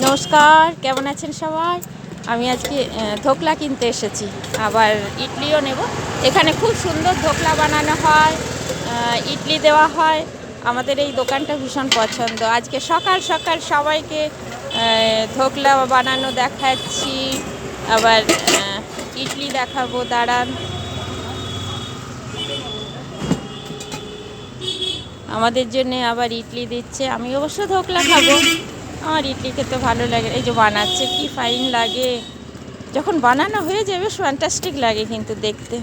নমস্কার, কেমন আছেন সবাই? আমি আজকে ধোকলা কিনতে এসেছি, আবার ইডলিও নেব। এখানে খুব সুন্দর ধোকলা বানানো হয়, ইডলি দেওয়া হয়। আমাদের এই দোকানটা ভীষণ পছন্দ। আজকে সকাল সকাল সবাইকে ধোকলা বানানো দেখাচ্ছি, আবার ইডলি দেখাবো। দাঁড়ান, আমাদের জন্য আবার ইডলি দিচ্ছে। আমি অবশ্য ধোকলা খাবো, আমার ইডলি খেতে ভালো লাগে। এই যে বানাচ্ছে, কি ফাইন লাগে। যখন বানানো হয়ে যাবে বেশ ফ্যান্টাস্টিক লাগে কিন্তু দেখতে।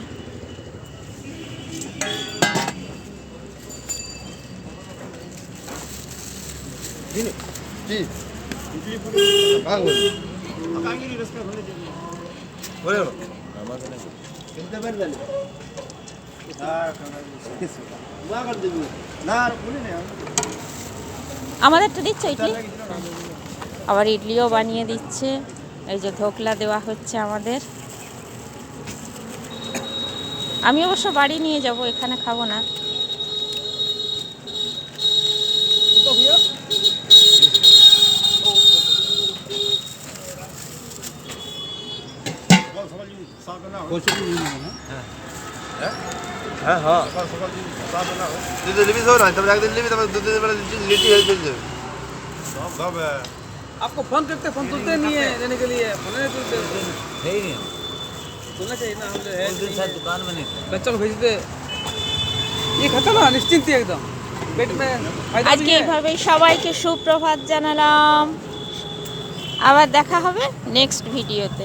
আমাদেরটা দিচ্ছে ইডলি, আবার ইডলিও বানিয়ে দিচ্ছে। এই যে ধোকলা দেওয়া হচ্ছে আমাদের। আমি অবশ্য বাড়ি নিয়ে যাব, এখানে খাবো না। হ্যাঁ হ্যাঁ তুই লিবি সব না, তবে একদিন লিবি, তবে দুদিন বেলা লিটি হয়ে চলে যাবে। आपको फोन करते फोन तुलते नहीं है देने के लिए, फोन नहीं तुलते है ही नहीं। सुनना चाहिए ना, हम है दुकान में नहीं बच्चों को भेजते। ये खत्म ना, निश्चिंत ही एकदम पेट में फायदा। আজকে এইভাবেই সবাইকে সুপ্রভাত জানালাম। আবার দেখা হবে নেক্সট ভিডিওতে।